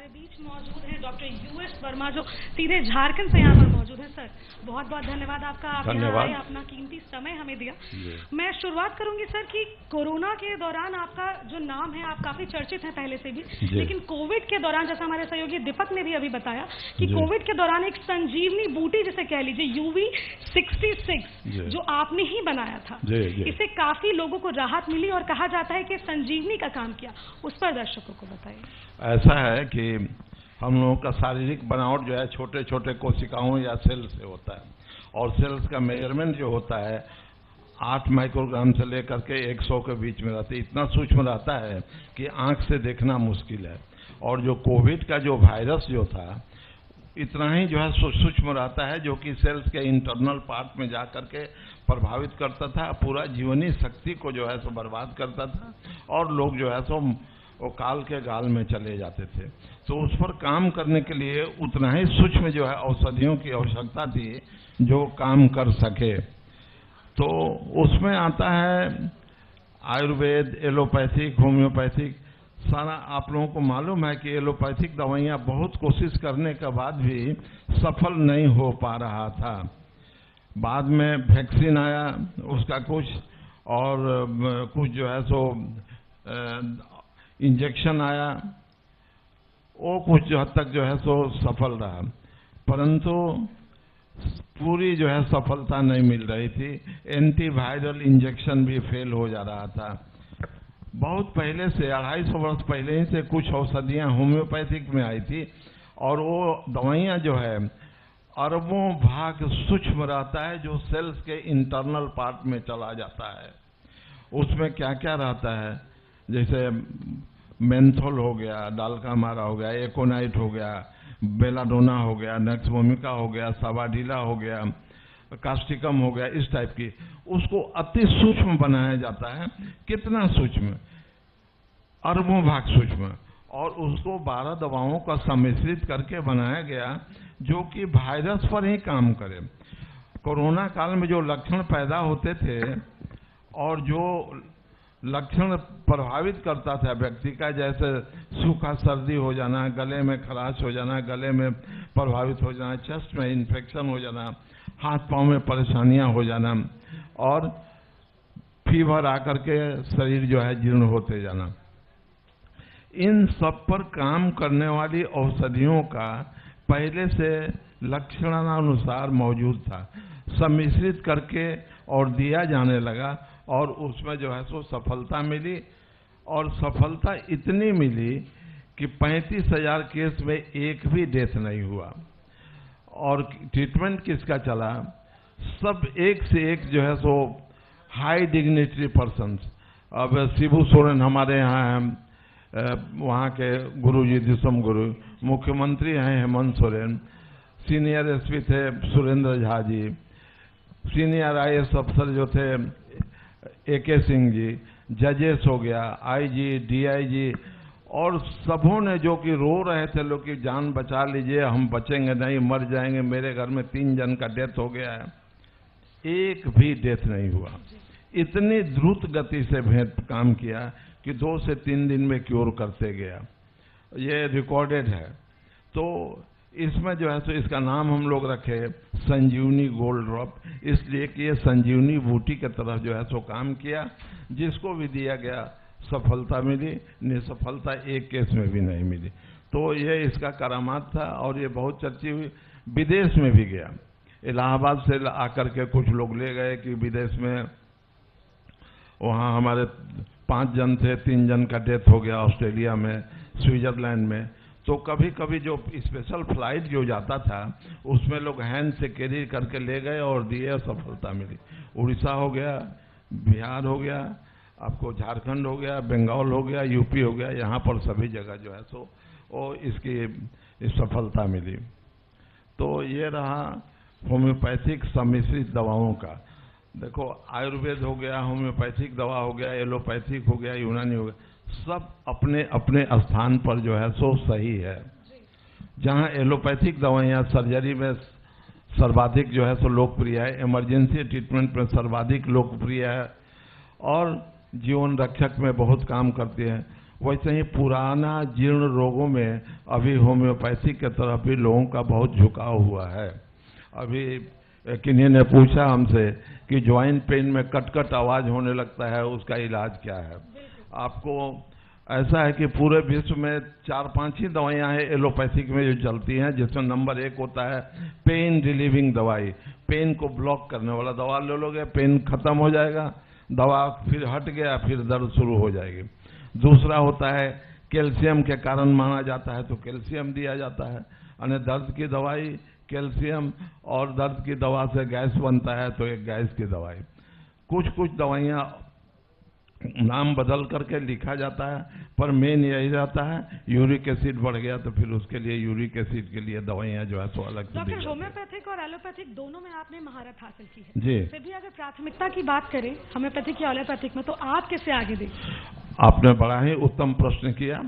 हमारे बीच मौजूद हैं डॉक्टर यूएस वर्मा, जो सीधे झारखंड से यहाँ पर मौजूद है। सर, बहुत बहुत धन्यवाद आपका, आप यहाँ आए, अपना कीमती समय हमें दिया। मैं शुरुआत करूंगी सर कि कोरोना के दौरान आपका जो नाम है, आप काफी चर्चित हैं पहले से भी, लेकिन कोविड के दौरान, जैसा हमारे सहयोगी दीपक ने भी अभी बताया कि कोविड के दौरान एक संजीवनी बूटी जिसे कह लीजिए UV66 जो आपने ही बनाया था, इससे काफी लोगों को राहत मिली और कहा जाता है कि संजीवनी का काम किया। उस पर दर्शकों को बताइए। ऐसा है कि हम लोगों का शारीरिक बनावट जो है छोटे छोटे कोशिकाओं या सेल से होता है, और सेल्स का मेजरमेंट जो होता है 8 माइक्रोग्राम से लेकर के 100 के बीच में रहता है। इतना सूक्ष्म रहता है कि आंख से देखना मुश्किल है। और जो कोविड का जो वायरस जो था, इतना ही जो है सूक्ष्म रहता है, जो कि सेल्स के इंटरनल पार्ट में जा करके प्रभावित करता था, पूरा जीवनी शक्ति को जो है सो बर्बाद करता था, और लोग जो है सो वो काल के गाल में चले जाते थे। तो उस पर काम करने के लिए उतना ही सूक्ष्म जो है औषधियों की आवश्यकता थी जो काम कर सके। तो उसमें आता है आयुर्वेद, एलोपैथिक, होम्योपैथिक, सारा। आप लोगों को मालूम है कि एलोपैथिक दवाइयाँ बहुत कोशिश करने के बाद भी सफल नहीं हो पा रहा था। बाद में वैक्सीन आया उसका कुछ, और कुछ जो है सो इंजेक्शन आया, वो कुछ हद तक जो है सो सफल रहा, परंतु पूरी जो है सफलता नहीं मिल रही थी। एंटीवायरल इंजेक्शन भी फेल हो जा रहा था। बहुत पहले से 250 वर्ष पहले ही से कुछ औषधियाँ होम्योपैथिक में आई थी, और वो दवाइयाँ जो है अरबों भाग सूक्ष्म रहता है, जो सेल्स के इंटरनल पार्ट में चला जाता है। उसमें क्या क्या रहता है, जैसे मेंथोल हो गया, डालकामारा हो गया, एकोनाइट हो गया, बेलाडोना हो गया, नेक्समोमिका हो गया, सावाडीला हो गया, कास्टिकम हो गया, इस टाइप की। उसको अति सूक्ष्म बनाया जाता है। कितना सूक्ष्म? अरबों भाग सूक्ष्म। और उसको 12 दवाओं का सम्मिश्रित करके बनाया गया, जो कि वायरस पर ही काम करे। कोरोना काल में जो लक्षण पैदा होते थे और जो लक्षण प्रभावित करता था व्यक्ति का, जैसे सूखा सर्दी हो जाना, गले में खराश हो जाना, गले में प्रभावित हो जाना, चेस्ट में इन्फेक्शन हो जाना, हाथ पांव में परेशानियां हो जाना, और फीवर आकर के शरीर जो है जीर्ण होते जाना, इन सब पर काम करने वाली औषधियों का पहले से लक्षणानुसार मौजूद था, सम्मिश्रित करके और दिया जाने लगा, और उसमें जो है सो सफलता मिली। और सफलता इतनी मिली कि 35,000 केस में एक भी डेथ नहीं हुआ। और ट्रीटमेंट किसका चला? सब एक से एक जो है सो हाई डिग्निटरी पर्सन्स। अब शिबू सोरेन हमारे यहाँ हैं, वहाँ के गुरुजी दिसम गुरु, मुख्यमंत्री हैं हेमंत सोरेन, सीनियर एसपी थे सुरेंद्र झा जी, सीनियर IAS अफसर जो थे AK सिंह जी, जजेस हो गया, IG, DIG, और सबों ने जो कि रो रहे थे लोग कि जान बचा लीजिए, हम बचेंगे नहीं, मर जाएंगे, मेरे घर में 3 जन का डेथ हो गया है, एक भी डेथ नहीं हुआ। इतनी द्रुत गति से काम किया कि 2 से 3 दिन में क्योर करते गया। ये रिकॉर्डेड है। तो इसमें जो है सो इसका नाम हम लोग रखे संजीवनी गोल्ड ड्रॉप, इसलिए कि ये संजीवनी बूटी की तरफ जो है सो काम किया। जिसको भी दिया गया सफलता मिली, निसफलता एक केस में भी नहीं मिली। तो ये इसका करामात था, और ये बहुत चर्ची हुई, विदेश में भी गया। इलाहाबाद से आकर के कुछ लोग ले गए कि विदेश में, वहाँ हमारे 5 जन थे, 3 जन का डेथ हो गया ऑस्ट्रेलिया में, स्विट्जरलैंड में। तो कभी कभी जो स्पेशल फ्लाइट जो जाता था उसमें लोग हैंड से कैरी करके ले गए और दिए, और सफलता मिली। उड़ीसा हो गया, बिहार हो गया, आपको झारखंड हो गया, बंगाल हो गया, यूपी हो गया, यहाँ पर सभी जगह जो है सो वो इसकी सफलता मिली। तो ये रहा होम्योपैथिक सम्मिश्रित दवाओं का। देखो, आयुर्वेद हो गया, होम्योपैथिक दवा हो गया, एलोपैथिक हो गया, यूनानी हो गया, सब अपने अपने स्थान पर जो है सो सही है। जहाँ एलोपैथिक दवाइयाँ सर्जरी में सर्वाधिक जो है सो लोकप्रिय है, इमरजेंसी ट्रीटमेंट में सर्वाधिक लोकप्रिय है, और जीवन रक्षक में बहुत काम करती है, वैसे ही पुराना जीर्ण रोगों में अभी होम्योपैथी के तरफ भी लोगों का बहुत झुकाव हुआ है। अभी किन्हीं ने पूछा हमसे कि ज्वाइंट पेन में कट-कट आवाज होने लगता है, उसका इलाज क्या है। आपको ऐसा है कि पूरे विश्व में 4-5 ही दवाइयां हैं एलोपैथिक में जो चलती हैं, जिसमें नंबर 1 होता है पेन रिलीविंग दवाई। पेन को ब्लॉक करने वाला दवा ले लोगे, पेन खत्म हो जाएगा, दवा फिर हट गया, फिर दर्द शुरू हो जाएगी। दूसरा होता है कैल्शियम के कारण माना जाता है तो कैल्शियम दिया जाता है, यानी दर्द की दवाई कैल्शियम, और दर्द की दवा से गैस बनता है तो एक गैस की दवाई। कुछ दवाइयाँ नाम बदल करके लिखा जाता है, पर मेन यही रहता है यूरिक एसिड बढ़ गया तो फिर उसके लिए यूरिक एसिड के लिए दवाइयाँ जो है सो अलग से। डॉक्टर, होम्योपैथिक और एलोपैथिक दोनों में आपने महारत हासिल की है जी। फिर भी अगर प्राथमिकता की बात करें होम्योपैथिक या एलोपैथिक में, तो आप किसे आगे देंगे? आपने बड़ा ही उत्तम प्रश्न किया।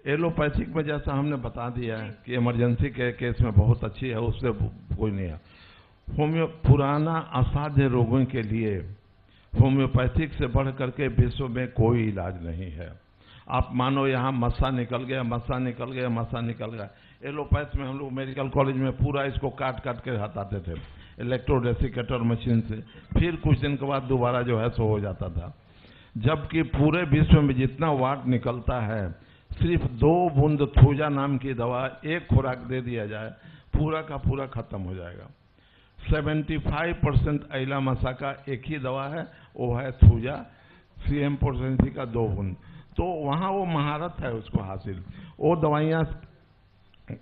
एलोपैथिक में जैसा हमने बता दिया है कि इमरजेंसी के केस में बहुत अच्छी है, उससे कोई नहीं है। पुराना असाध्य रोगों के लिए होम्योपैथिक से बढ़ करके विश्व में कोई इलाज नहीं है। आप मानो यहाँ मस्सा निकल गया, मस्सा निकल गया, मस्सा निकल गया। एलोपैथ में हम लोग मेडिकल कॉलेज में पूरा इसको काट काट के हटाते थे इलेक्ट्रोडेसिकेटर मशीन से, फिर कुछ दिन के बाद दोबारा जो है सो हो जाता था। जबकि पूरे विश्व में जितना वाट निकलता है, सिर्फ 2 बूंद थूजा नाम की दवा एक खुराक दे दिया जाए, पूरा का पूरा खत्म हो जाएगा। 75% अइला मसा का एक ही दवा है, वो है थूजा, सीएम पोटेंसी का 2 बूंद। तो वहाँ वो महारत है उसको हासिल, वो दवाइयाँ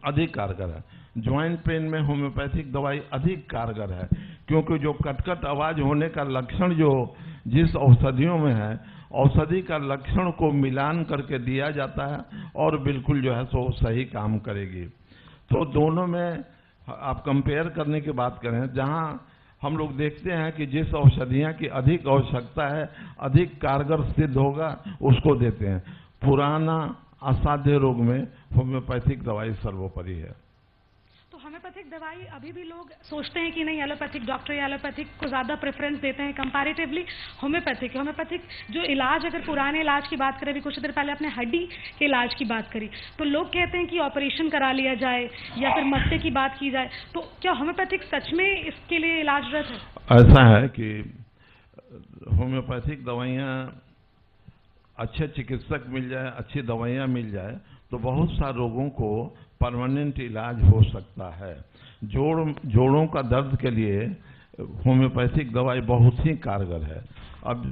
अधिक कारगर है। ज्वाइंट पेन में होम्योपैथिक दवाई अधिक कारगर है, क्योंकि जो कटकट आवाज होने का लक्षण जो जिस औषधियों में है, औषधि का लक्षण को मिलान करके दिया जाता है और बिल्कुल जो है सो सही काम करेगी। तो दोनों में आप कंपेयर करने की बात करें, जहां हम लोग देखते हैं कि जिस औषधियां की अधिक आवश्यकता है, अधिक कारगर सिद्ध होगा, उसको देते हैं। पुराना असाध्य रोग में होम्योपैथिक दवाई सर्वोपरि है। तो होम्योपैथिक दवाई अभी भी लोग सोचते हैं कि नहीं, एलोपैथिक डॉक्टर या एलोपैथिक को ज्यादा प्रेफरेंस देते हैं कंपैरेटिवली होम्योपैथिक जो इलाज, अगर पुराने इलाज की बात करें, अभी कुछ देर पहले आपने हड्डी के इलाज की बात करी, तो लोग कहते हैं कि ऑपरेशन करा लिया जाए या फिर मस्से की बात की जाए, तो क्या होम्योपैथिक सच में इसके लिए इलाजरत है? ऐसा है कि होम्योपैथिक दवाइयाँ अच्छे चिकित्सक मिल जाए, अच्छी दवाइयाँ मिल जाए तो बहुत सारे रोगों को परमानेंट इलाज हो सकता है। जोड़ों का दर्द के लिए होम्योपैथिक दवाई बहुत ही कारगर है। अब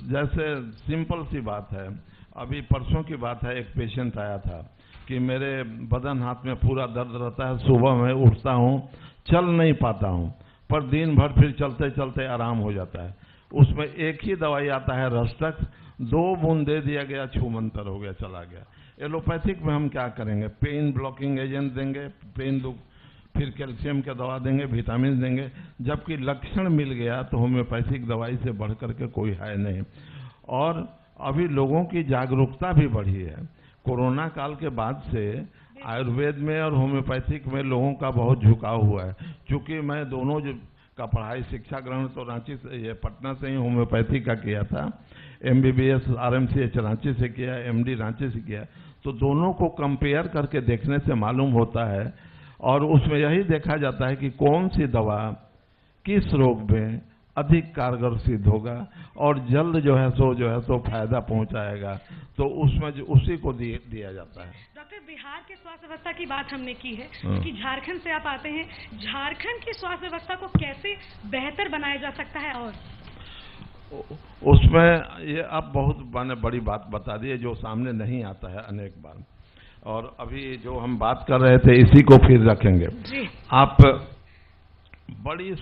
जैसे सिंपल सी बात है, अभी परसों की बात है, एक पेशेंट आया था कि मेरे बदन हाथ में पूरा दर्द रहता है, सुबह मैं उठता हूँ, चल नहीं पाता हूँ, पर दिन भर फिर चलते चलते आराम हो जाता है। उसमें एक ही दवाई आता है रस्टक्स, 2 बूंद दे दिया गया, छूमंतर हो गया, चला गया। एलोपैथिक में हम क्या करेंगे? पेन ब्लॉकिंग एजेंट देंगे, फिर कैल्शियम की दवा देंगे, विटामिन देंगे। जबकि लक्षण मिल गया तो होम्योपैथिक दवाई से बढ़ करके कोई है नहीं। और अभी लोगों की जागरूकता भी बढ़ी है। कोरोना काल के बाद से आयुर्वेद में और होम्योपैथिक में लोगों का बहुत झुकाव हुआ है। चूंकि मैं दोनों का पढ़ाई शिक्षा ग्रहण तो रांची से, ये पटना से ही होम्योपैथी का किया था, MBBS RMCH रांची से किया, MD रांची से किया, तो दोनों को कंपेयर करके देखने से मालूम होता है और उसमें यही देखा जाता है कि कौन सी दवा किस रोग में अधिक कारगर सिद्ध होगा और जल्द जो है सो फायदा पहुंचाएगा, तो उसमें उसी को दिया जाता है। डॉक्टर, बिहार के स्वास्थ्य व्यवस्था की बात हमने की है कि झारखंड से आप आते हैं, झारखंड की स्वास्थ्य व्यवस्था को कैसे बेहतर बनाया जा सकता है? और उसमें ये आप बहुत बड़ी बात बता दी है जो सामने नहीं आता है अनेक बार, और अभी जो हम बात कर रहे थे इसी को फिर रखेंगे जी। आप बड़ी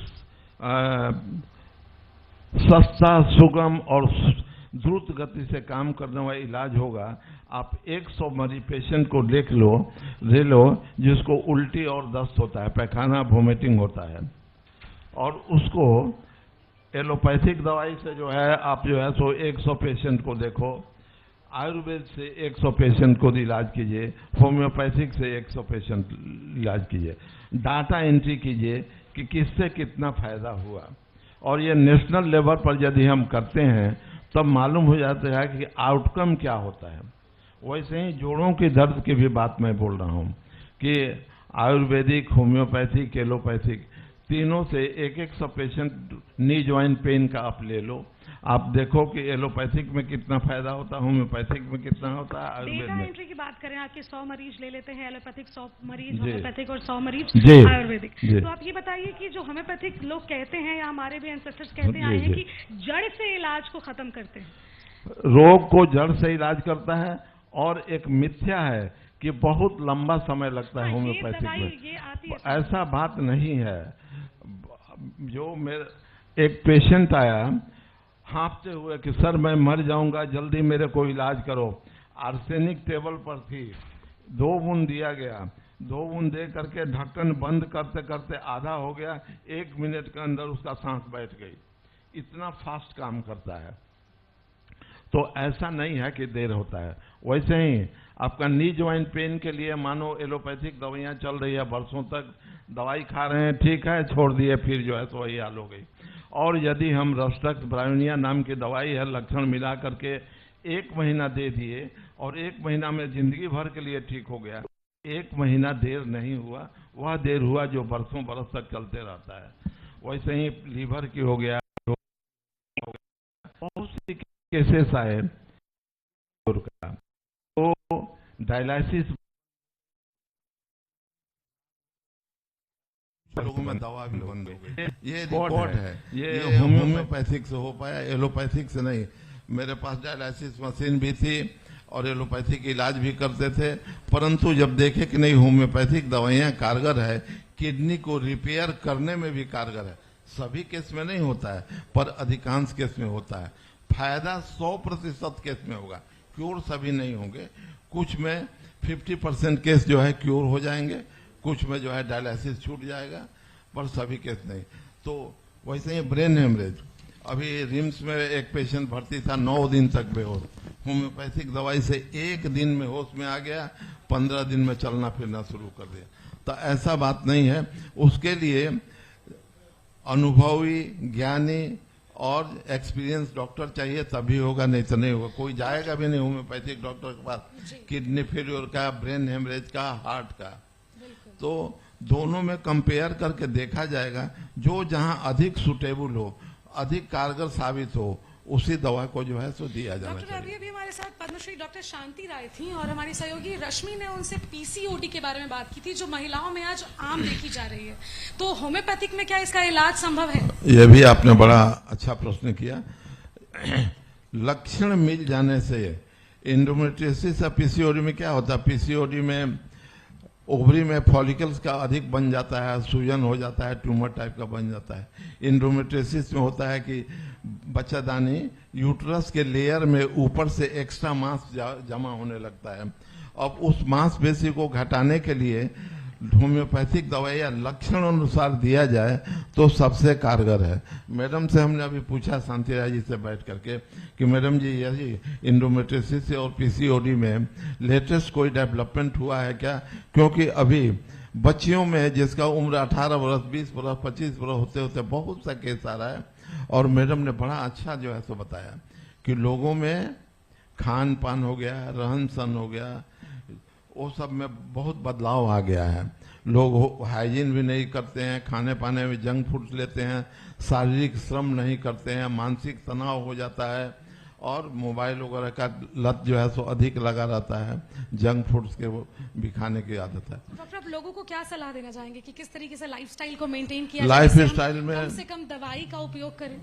सस्ता, सुगम और द्रुत गति से काम करने वाला इलाज होगा। आप 100 मरीज पेशेंट को ले लो जिसको उल्टी और दस्त होता है, पैखाना वोमिटिंग होता है, और उसको एलोपैथिक दवाई से जो है आप जो है सो 100 पेशेंट को देखो, आयुर्वेद से 100 पेशेंट को इलाज कीजिए, होम्योपैथिक से 100 पेशेंट इलाज कीजिए, डाटा एंट्री कीजिए कि किससे कितना फायदा हुआ। और ये नेशनल लेवल पर यदि हम करते हैं तब मालूम हो जाता है कि आउटकम क्या होता है। वैसे ही जोड़ों के दर्द की भी बात मैं बोल रहा हूँ कि आयुर्वेदिक, होम्योपैथिक, एलोपैथिक तीनों से एक एक सब पेशेंट नी जॉइंट पेन का आप ले लो, आप देखो कि एलोपैथिक में कितना फायदा होता है, होम्योपैथिक में कितना होता है, आयुर्वेद डेटा में। एंट्री की बात करें, आपके 100 मरीज ले लेते हैं एलोपैथिक, 100 मरीज होम्योपैथिक और 100 मरीज आयुर्वेदिक। तो आप ये बताइए कि जो होम्योपैथिक लोग कहते हैं या हमारे भी एंसेस्टर्स कहते आए हैं कि जड़ से इलाज को खत्म करते हैं, रोग को जड़ से इलाज करता है, और एक मिथ्या है कि बहुत लंबा समय लगता है होम्योपैथिक में। ऐसा बात नहीं है। जो मेरे एक पेशेंट आया हाँफते हुए कि सर मैं मर जाऊंगा, जल्दी मेरे को इलाज करो। आर्सेनिक टेबल पर थी, 2 बूंद दिया गया, 2 बूंद दे करके ढक्कन बंद करते करते आधा हो गया, 1 मिनट के अंदर उसका सांस बैठ गई। इतना फास्ट काम करता है। तो ऐसा नहीं है कि देर होता है। वैसे ही आपका नी जॉइंट पेन के लिए मानो एलोपैथिक दवाइयाँ चल रही है, बरसों तक दवाई खा रहे हैं, ठीक है, छोड़ दिए, फिर जो है तो वही हाल हो गई। और यदि हम रस्टक्स ब्रायोनिया नाम की दवाई है, लक्षण मिला करके 1 महीना दे दिए और 1 महीना में जिंदगी भर के लिए ठीक हो गया। 1 महीना देर नहीं हुआ, वह देर हुआ जो बरसों बरस तक चलते रहता है। वैसे ही लीवर की हो गया, बहुत सी केसेस आए का, तो डायलिसिस लोगों में दवा भी बंद हो गई। ये रिकॉर्ड है, ये होम्योपैथिक से हो पाया, एलोपैथिक से नहीं। मेरे पास डायलिसिस मशीन भी थी और एलोपैथिक इलाज भी करते थे, परंतु जब देखे कि नहीं होम्योपैथिक दवाइयाँ कारगर है, किडनी को रिपेयर करने में भी कारगर है। सभी केस में नहीं होता है, पर अधिकांश केस में होता है। फायदा 100% केस में होगा, क्योर सभी नहीं होंगे। कुछ में 50% केस जो है क्योर हो जाएंगे, कुछ में जो है डायलिसिस छूट जाएगा, पर सभी केस नहीं। तो वैसे ही ब्रेन हेमरेज, अभी रिम्स में एक पेशेंट भर्ती था, 9 दिन तक बेहोश, होम्योपैथिक दवाई से 1 दिन में होश में आ गया, 15 दिन में चलना फिरना शुरू कर दिया। तो ऐसा बात नहीं है। उसके लिए अनुभवी, ज्ञानी और एक्सपीरियंस डॉक्टर चाहिए, तभी होगा, नहीं तो नहीं होगा। कोई जाएगा भी नहीं होम्योपैथिक डॉक्टर के पास किडनी फेल्योर का, ब्रेन हेमरेज का, हार्ट का। तो दोनों में कंपेयर करके देखा जाएगा, जो जहां अधिक सुटेबल हो, अधिक कारगर साबित हो, उसी दवा को जो है सो दिया जाना चाहिए। डॉक्टर अभी हमारे साथ पद्मश्री डॉक्टर शांति राय थी और हमारी सहयोगी रश्मि ने उनसे पीसीओडी के बारे में बात की थी, जो महिलाओं में आज आम देखी जा रही है। तो होम्योपैथिक में क्या इसका इलाज संभव है? यह भी आपने बड़ा अच्छा प्रश्न किया। लक्षण मिल जाने से एंडोमेट्रियोसिस या पीसीओडी में क्या होता है, पीसीओडी में ओवरी में फॉलिकल्स का अधिक बन जाता है, सूजन हो जाता है, ट्यूमर टाइप का बन जाता है। एंडोमेट्रियोसिस में होता है कि बच्चादानी यूट्रस के लेयर में ऊपर से एक्स्ट्रा मांस जमा होने लगता है। अब उस मांसपेशी को घटाने के लिए होम्योपैथिक दवाइयाँ लक्षण अनुसार दिया जाए तो सबसे कारगर है। मैडम से हमने अभी पूछा, शांति राय जी से बैठ करके, कि मैडम जी यही एंडोमेट्रियोसिस और पीसीओडी में लेटेस्ट कोई डेवलपमेंट हुआ है क्या? क्योंकि अभी बच्चियों में जिसका उम्र 18 वर्ष, 20 वर्ष, 25 वर्ष होते होते बहुत सा केस आ रहा है। और मैडम ने बड़ा अच्छा जो है सो बताया कि लोगों में खान पान हो गया, रहन सहन हो गया, वो सब में बहुत बदलाव आ गया है। लोग हाइजीन भी नहीं करते हैं, खाने पाने में जंक फूड लेते हैं, शारीरिक श्रम नहीं करते हैं, मानसिक तनाव हो जाता है, और मोबाइल वगैरह का लत जो है सो अधिक लगा रहता है, जंक फूड्स के भी खाने की आदत है। डॉक्टर, आप लोगों को क्या सलाह देना चाहेंगे कि किस तरीके से लाइफस्टाइल को मेंटेन किया जाए? लाइफस्टाइल में कम से कम दवाई का उपयोग करें।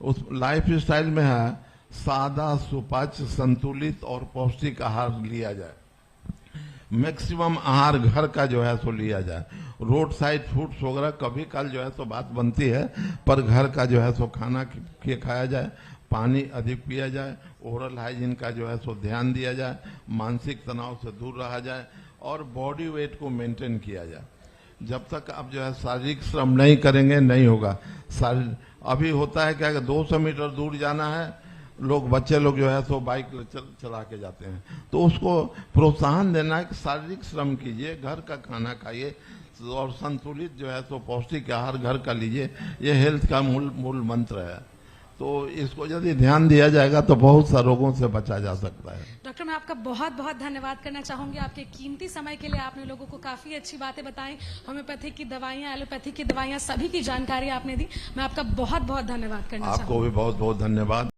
उस लाइफस्टाइल में है सादा, सुपाच्य, संतुलित और पौष्टिक आहार लिया जाए। मैक्सिमम आहार घर का जो है सो लिया जाए। रोड साइड फूड्स वगैरह कभी कल जो है सो बात बनती है, पर घर का जो है सो खाना खाया जाए, पानी अधिक पिया जाए, ओरल हाइजीन का जो है सो ध्यान दिया जाए, मानसिक तनाव से दूर रहा जाए, और बॉडी वेट को मेंटेन किया जाए। जब तक आप जो है शारीरिक श्रम नहीं करेंगे नहीं होगा। अभी होता है क्या कि 200 मीटर दूर जाना है, लोग, बच्चे लोग जो है सो बाइक चला के जाते हैं, तो उसको प्रोत्साहन देना है कि शारीरिक श्रम कीजिए, घर का खाना खाइए, और संतुलित जो है सो पौष्टिक आहार घर का लीजिए। ये हेल्थ का मूल मंत्र है। तो इसको यदि ध्यान दिया जाएगा तो बहुत सा रोगों से बचा जा सकता है। डॉक्टर, मैं आपका बहुत बहुत धन्यवाद करना चाहूंगी आपके कीमती समय के लिए। आपने लोगों को काफी अच्छी बातें बताई, होम्योपैथिक की दवाइयां, एलोपैथिक की दवाइयां, सभी की जानकारी आपने दी। मैं आपका बहुत बहुत धन्यवाद करना चाहूंगी। आपको भी बहुत बहुत धन्यवाद।